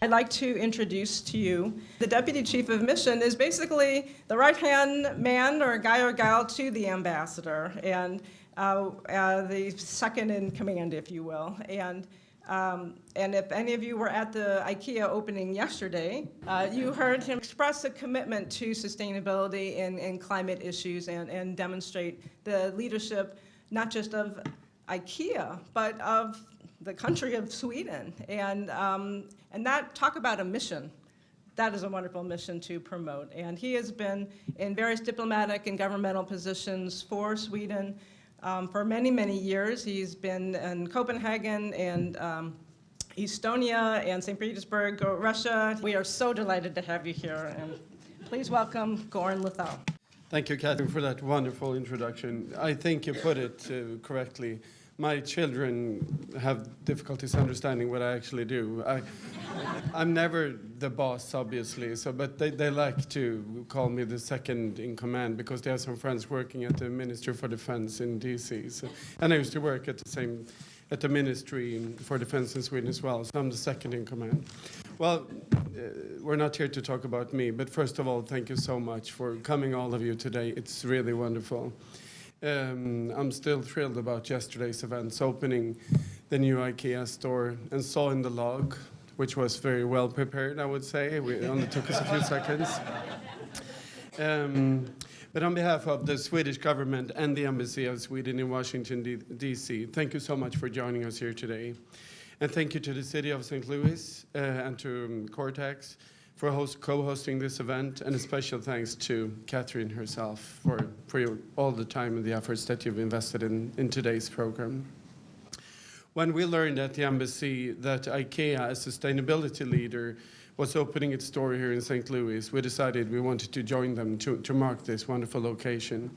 I'd like to introduce to you the Deputy Chief of Mission is basically the right-hand man or guy or gal to the ambassador, and the second in command, if you will. And if any of you were at the IKEA opening yesterday, you heard him express a commitment to sustainability and climate issues and demonstrate the leadership not just of IKEA, but of the country of Sweden. And that, talk about a mission. That is a wonderful mission to promote. And he has been in various diplomatic and governmental positions for Sweden for many, many years. He's been in Copenhagen and Estonia and St. Petersburg, Russia. We are so delighted to have you here. And please welcome Goran Lithell. Thank you, Catherine, for that wonderful introduction. I think you put it correctly. My children have difficulties understanding what I actually do. I'm never the boss, obviously, but they like to call me the second in command because they have some friends working at the Ministry for Defense in DC. And I used to work at the Ministry for Defense in Sweden as well, so I'm the second in command. Well, we're not here to talk about me, but first of all, thank you so much for coming, all of you, today. It's really wonderful. I'm still thrilled about yesterday's events, opening the new IKEA store, and saw in the log, which was very well prepared, I would say. It only took us a few seconds. But on behalf of the Swedish government and the Embassy of Sweden in Washington, D.C., thank you so much for joining us here today. And thank you to the City of St. Louis and to Cortex for co-hosting this event, and a special thanks to Catherine herself for all the time and the efforts that you've invested in today's program. When we learned at the Embassy that IKEA, a sustainability leader, was opening its store here in St. Louis, we decided we wanted to join them to mark this wonderful location.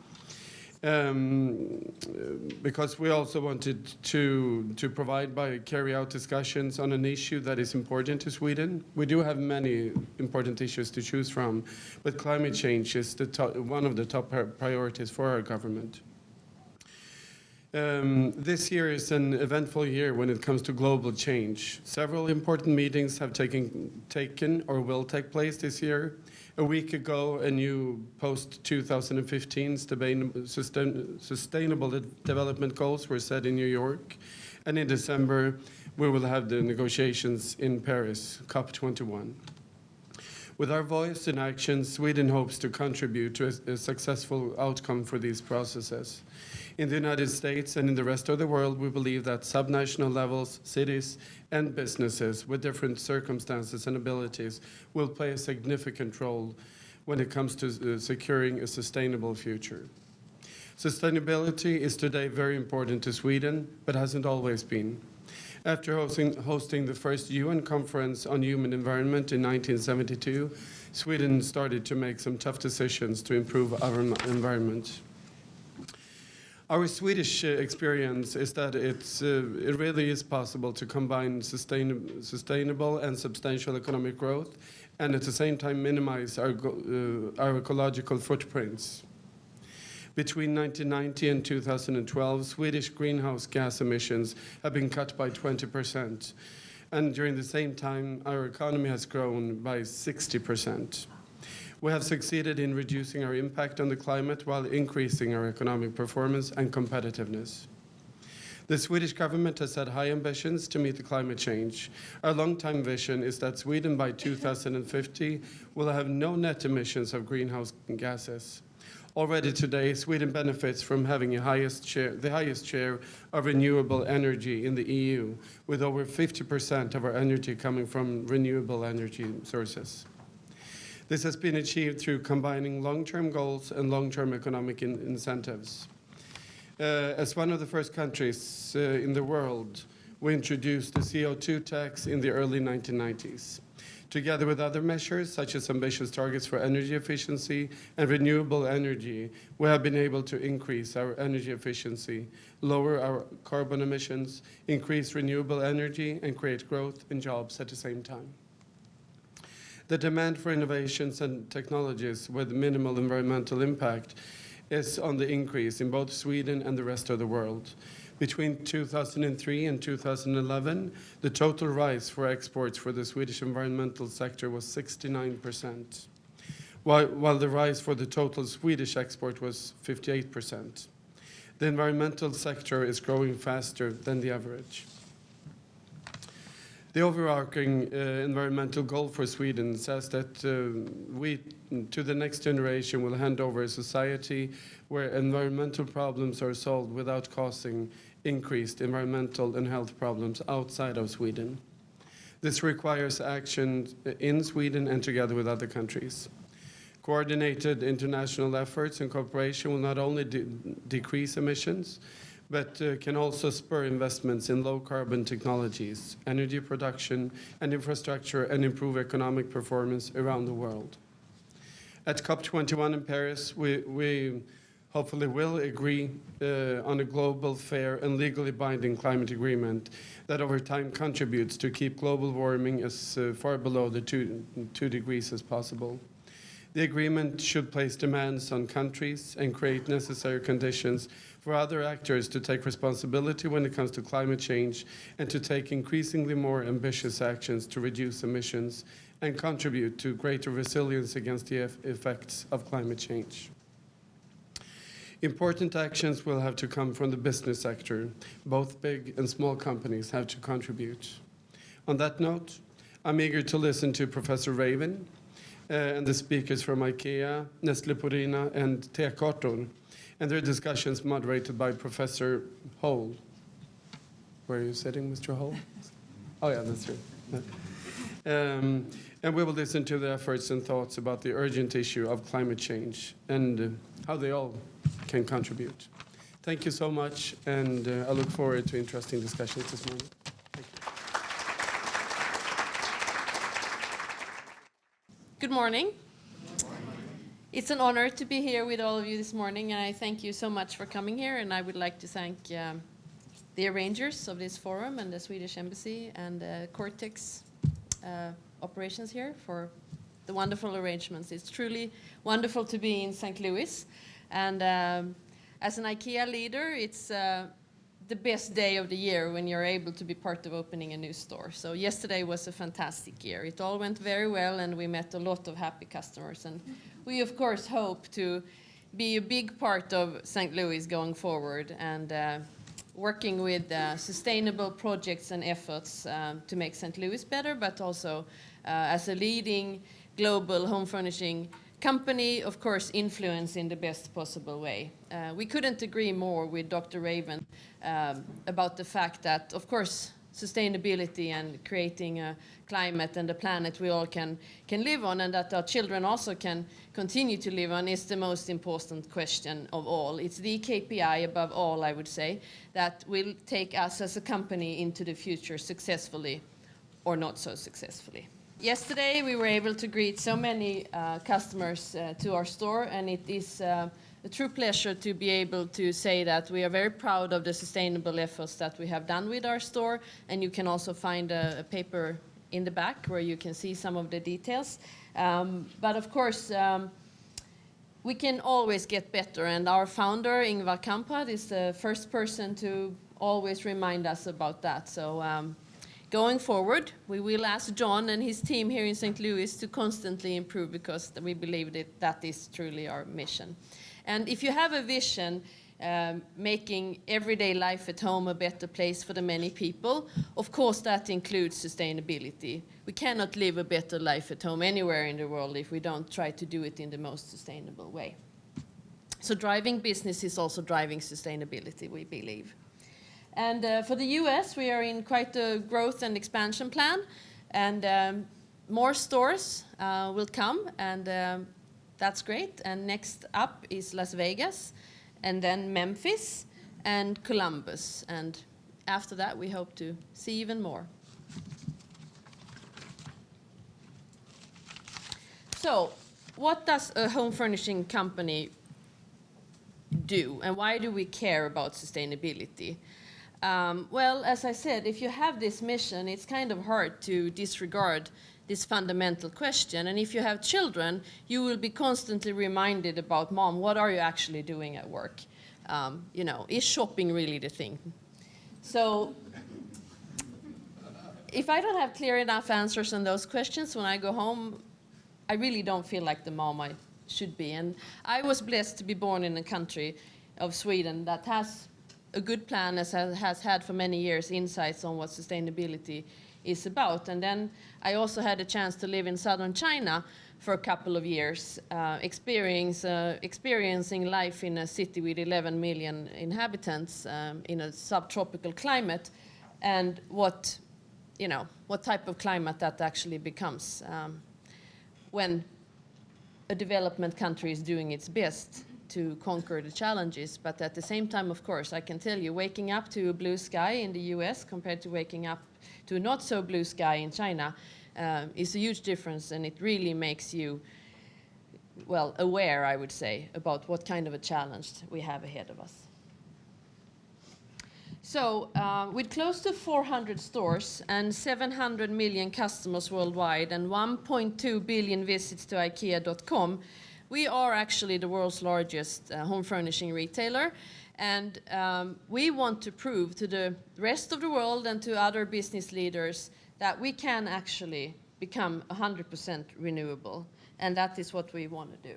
Because we also wanted to carry out discussions on an issue that is important to Sweden. We do have many important issues to choose from, but climate change is one of the top priorities for our government. This year is an eventful year when it comes to global change. Several important meetings have taken or will take place this year. A week ago, a new post-2015 Sustainable Development Goals were set in New York. And in December, we will have the negotiations in Paris, COP21. With our voice and action, Sweden hopes to contribute to a successful outcome for these processes. In the United States and in the rest of the world, we believe that subnational levels, cities, and businesses with different circumstances and abilities will play a significant role when it comes to securing a sustainable future. Sustainability is today very important to Sweden, but hasn't always been. After hosting the first UN conference on human environment in 1972, Sweden started to make some tough decisions to improve our environment. Our Swedish experience is that it really is possible to combine sustainable and substantial economic growth and at the same time minimize our ecological footprints. Between 1990 and 2012, Swedish greenhouse gas emissions have been cut by 20%. And during the same time, our economy has grown by 60%. We have succeeded in reducing our impact on the climate while increasing our economic performance and competitiveness. The Swedish government has set high ambitions to meet the climate change. Our long-term vision is that Sweden by 2050 will have no net emissions of greenhouse gases. Already today, Sweden benefits from having the highest share of renewable energy in the EU, with over 50% of our energy coming from renewable energy sources. This has been achieved through combining long-term goals and long-term economic incentives. As one of the first countries in the world, we introduced the CO2 tax in the early 1990s. Together with other measures, such as ambitious targets for energy efficiency and renewable energy, we have been able to increase our energy efficiency, lower our carbon emissions, increase renewable energy, and create growth and jobs at the same time. The demand for innovations and technologies with minimal environmental impact is on the increase in both Sweden and the rest of the world. Between 2003 and 2011, the total rise for exports for the Swedish environmental sector was 69%, while the rise for the total Swedish export was 58%. The environmental sector is growing faster than the average. The overarching environmental goal for Sweden says that we, to the next generation, will hand over a society where environmental problems are solved without causing increased environmental and health problems outside of Sweden. This requires action in Sweden and together with other countries. Coordinated international efforts and cooperation will not only decrease emissions, but can also spur investments in low-carbon technologies, energy production and infrastructure, and improve economic performance around the world. At COP21 in Paris, we hopefully will agree on a global, fair, and legally binding climate agreement that over time contributes to keep global warming as far below the 2 degrees as possible. The agreement should place demands on countries and create necessary conditions for other actors to take responsibility when it comes to climate change and to take increasingly more ambitious actions to reduce emissions and contribute to greater resilience against the effects of climate change. Important actions will have to come from the business sector. Both big and small companies have to contribute. On that note, I'm eager to listen to Professor Raven and the speakers from IKEA, Nestlé Purina, and T-Kartor, and their discussions moderated by Professor Hole. Where are you sitting, Mr. Hole? Oh, yeah, that's true. And we will listen to the efforts and thoughts about the urgent issue of climate change and how they all can contribute. Thank you so much, and I look forward to interesting discussions this morning. Thank you. Good morning. It's an honor to be here with all of you this morning, and I thank you so much for coming here, and I would like to thank the arrangers of this forum and the Swedish Embassy and Cortex operations here for the wonderful arrangements. It's truly wonderful to be in St. Louis, and as an IKEA leader, it's the best day of the year when you're able to be part of opening a new store. So yesterday was a fantastic year. It all went very well, and we met a lot of happy customers, and we, of course, hope to be a big part of St. Louis going forward and working with sustainable projects and efforts to make St. Louis better, but also as a leading global home furnishing company, of course, influence in the best possible way. We couldn't agree more with Dr. Raven about the fact that, of course, sustainability and creating a climate and a planet we all can live on, and that our children also can continue to live on, is the most important question of all. It's the KPI above all, I would say, that will take us as a company into the future successfully or not so successfully. Yesterday we were able to greet so many customers to our store, and it is a true pleasure to be able to say that we are very proud of the sustainable efforts that we have done with our store, and you can also find a paper in the back where you can see some of the details. But of course, we can always get better, and our founder, Ingvar Kamprad, is the first person to always remind us about that. So going forward, we will ask John and his team here in St. Louis to constantly improve, because we believe that is truly our mission. And if you have a vision making everyday life at home a better place for the many people, of course that includes sustainability. We cannot live a better life at home anywhere in the world if we don't try to do it in the most sustainable way. So driving business is also driving sustainability, we believe. And for the US, we are in quite a growth and expansion plan, and more stores will come, and that's great. And next up is Las Vegas, and then Memphis and Columbus. And after that, we hope to see even more. So what does a home furnishing company do, and why do we care about sustainability? Well, as I said, if you have this mission, it's kind of hard to disregard this fundamental question. And if you have children, you will be constantly reminded about, Mom, what are you actually doing at work? You know, is shopping really the thing? So if I don't have clear enough answers on those questions when I go home, I really don't feel like the mom I should be. And I was blessed to be born in a country of Sweden that has a good plan, as has had for many years, insights on what sustainability is about. And then I also had a chance to live in southern China for a couple of years, experiencing life in a city with 11 million inhabitants in a subtropical climate, and what type of climate that actually becomes when a development country is doing its best to conquer the challenges. But at the same time, of course, I can tell you, waking up to a blue sky in the US compared to waking up to a not so blue sky in China is a huge difference, and it really makes you, well, aware, I would say, about what kind of a challenge we have ahead of us. So with close to 400 stores and 700 million customers worldwide and 1.2 billion visits to IKEA.com, we are actually the world's largest home furnishing retailer. And we want to prove to the rest of the world and to other business leaders that we can actually become 100% renewable. And that is what we want to do.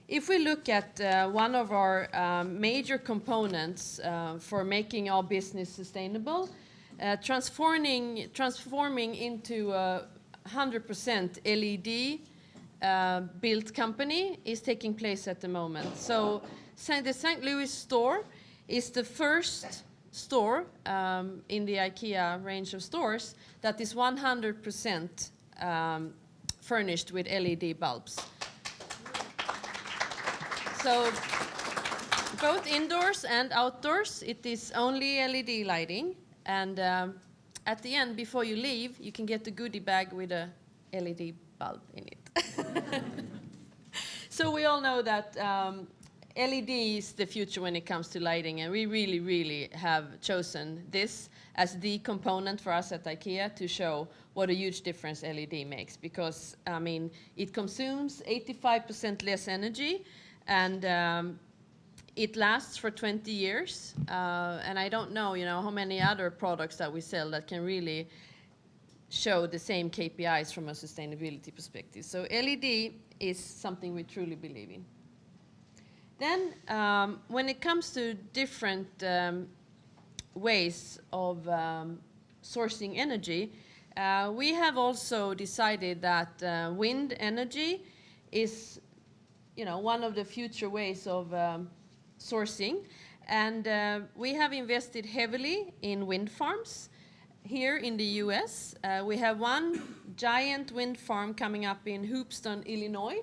If we look at one of our major components for making our business sustainable, transforming into a 100% LED built company is taking place at the moment. So the St. Louis store is the first store in the IKEA range of stores that is 100% furnished with LED bulbs. So both indoors and outdoors, it is only LED lighting. And at the end, before you leave, you can get the goodie bag with a LED bulb in it. So we all know that LED is the future when it comes to lighting, and we really, really have chosen this as the component for us at IKEA to show what a huge difference LED makes, because, I mean, it consumes 85% less energy, and it lasts for 20 years. And I don't know, how many other products that we sell that can really show the same KPIs from a sustainability perspective. So LED is something we truly believe in. Then, when it comes to different ways of sourcing energy, we have also decided that wind energy is, one of the future ways of sourcing. And we have invested heavily in wind farms. Here in the US, we have one giant wind farm coming up in Houston, Illinois,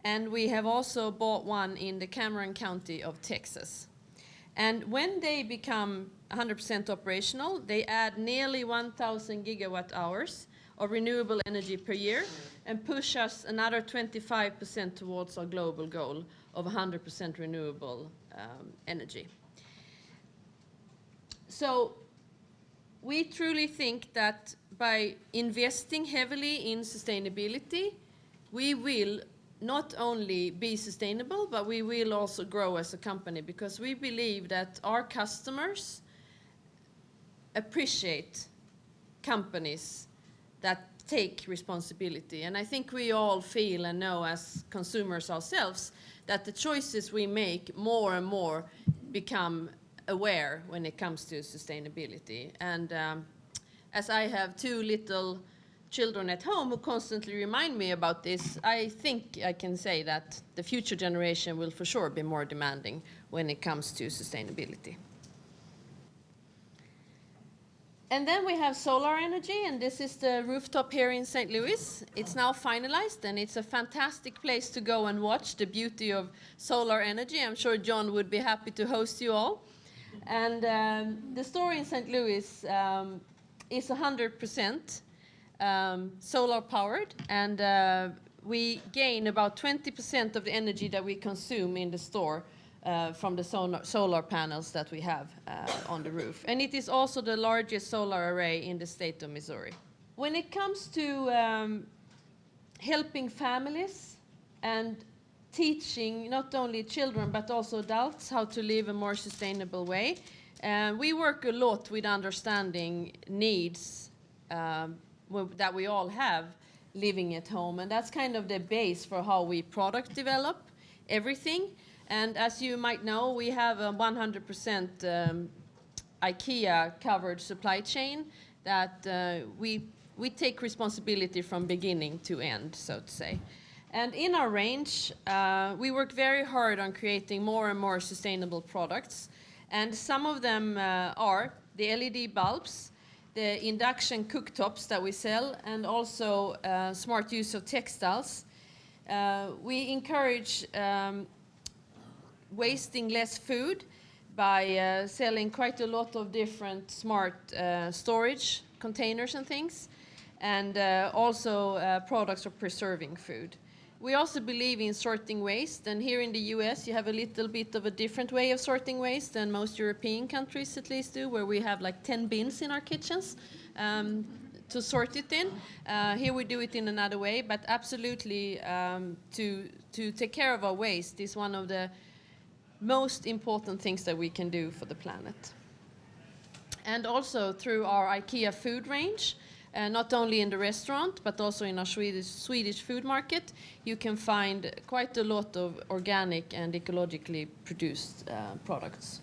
and we have also bought one in the Cameron County of Texas. And when they become 100% operational, they add nearly 1,000 gigawatt hours of renewable energy per year and push us another 25% towards our global goal of 100% renewable energy. So we truly think that by investing heavily in sustainability, we will not only be sustainable, but we will also grow as a company, because we believe that our customers appreciate companies that take responsibility. And I think we all feel and know as consumers ourselves that the choices we make more and more become aware when it comes to sustainability. And as I have two little children at home who constantly remind me about this, I think I can say that the future generation will for sure be more demanding when it comes to sustainability. And then we have solar energy, and this is the rooftop here in St. Louis. It's now finalized, and it's a fantastic place to go and watch the beauty of solar energy. I'm sure John would be happy to host you all. And the store in St. Louis is 100% solar powered, and we gain about 20% of the energy that we consume in the store from the solar panels that we have on the roof. And it is also the largest solar array in the state of Missouri. When it comes to helping families and teaching not only children but also adults how to live a more sustainable way, We work a lot with understanding needs that we all have living at home, and that's kind of the base for how we product develop everything. And as you might know, we have a 100% IKEA covered supply chain that we take responsibility from beginning to end, so to say. And in our range, we work very hard on creating more and more sustainable products. And some of them are the LED bulbs, the induction cooktops that we sell, and also smart use of textiles. We encourage wasting less food by selling quite a lot of different smart storage containers and things, and also products for preserving food. We also believe in sorting waste, and here in the US you have a little bit of a different way of sorting waste than most European countries at least do, where we have like 10 bins in our kitchens to sort it in. Here we do it in another way, but absolutely to take care of our waste is one of the most important things that we can do for the planet. And also through our IKEA food range, not only in the restaurant, but also in our Swedish food market, you can find quite a lot of organic and ecologically produced products.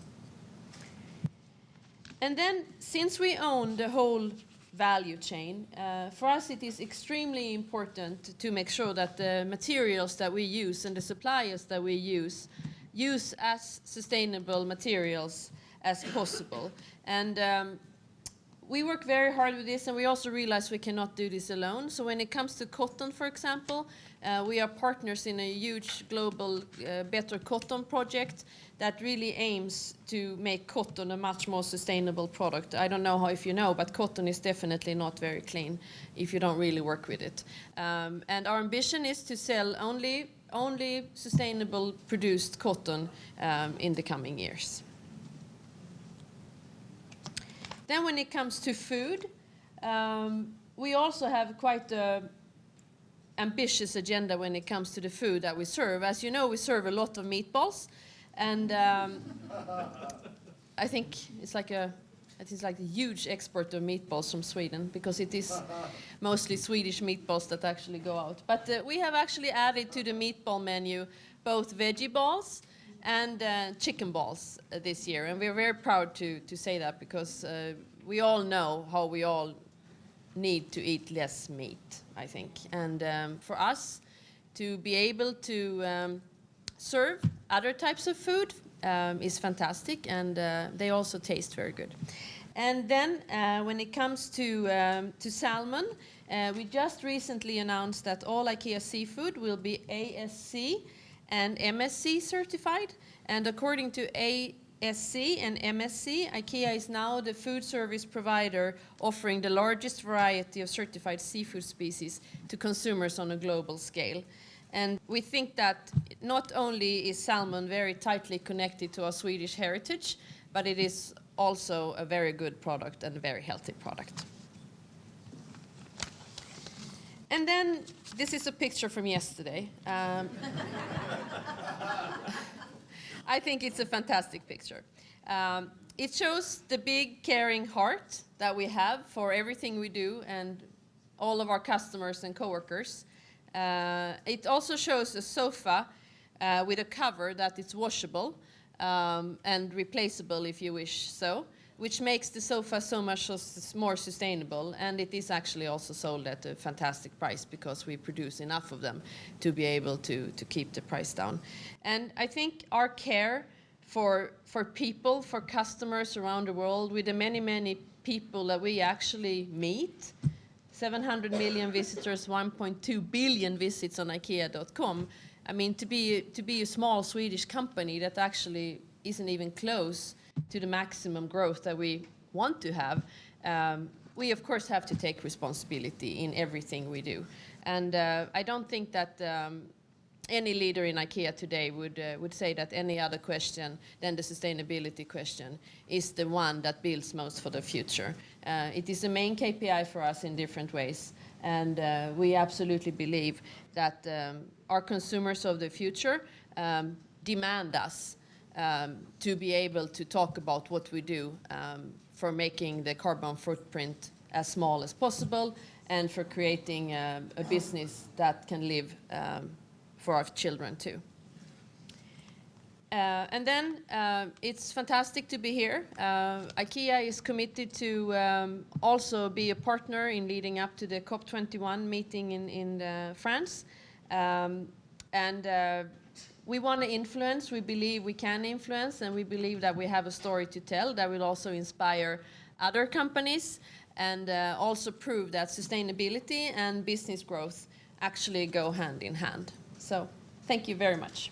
And then, since we own the whole value chain, for us it is extremely important to make sure that the materials that we use and the suppliers that we use as sustainable materials as possible. And we work very hard with this, and we also realize we cannot do this alone. So when it comes to cotton, for example, we are partners in a huge global Better Cotton project that really aims to make cotton a much more sustainable product. I don't know if you know, but cotton is definitely not very clean if you don't really work with it. And our ambition is to sell only sustainable produced cotton in the coming years. Then when it comes to food, we also have quite an ambitious agenda when it comes to the food that we serve. As you know, we serve a lot of meatballs, and I think it's like a huge export of meatballs from Sweden, because it is mostly Swedish meatballs that actually go out. But we have actually added to the meatball menu both veggie balls and chicken balls this year, and we're very proud to say that, because we all know how we all need to eat less meat, I think. And for us to be able to serve other types of food is fantastic, and they also taste very good. And then when it comes to salmon, we just recently announced that all IKEA seafood will be ASC and MSC certified. And according to ASC and MSC, IKEA is now the food service provider offering the largest variety of certified seafood species to consumers on a global scale. And we think that not only is salmon very tightly connected to our Swedish heritage, but it is also a very good product and a very healthy product. And then this is a picture from yesterday. I think it's a fantastic picture. It shows the big caring heart that we have for everything we do and all of our customers and coworkers. It also shows a sofa with a cover that is washable and replaceable if you wish so, which makes the sofa so much more sustainable, and it is actually also sold at a fantastic price because we produce enough of them to be able to keep the price down. And I think our care for people, for customers around the world, with the many people that we actually meet, 700 million visitors, 1.2 billion visits on IKEA.com. I mean, to be a small Swedish company that actually isn't even close to the maximum growth that we want to have, we of course have to take responsibility in everything we do. And I don't think that any leader in IKEA today would say that any other question than the sustainability question is the one that builds most for the future. It is the main KPI for us in different ways, and we absolutely believe that our consumers of the future demand us to be able to talk about what we do for making the carbon footprint as small as possible and for creating a business that can live for our children too. And then it's fantastic to be here. IKEA is committed to also be a partner in leading up to the COP21 meeting in France. We want to influence. We believe we can influence, and we believe that we have a story to tell that will also inspire other companies and also prove that sustainability and business growth actually go hand in hand. So thank you very much.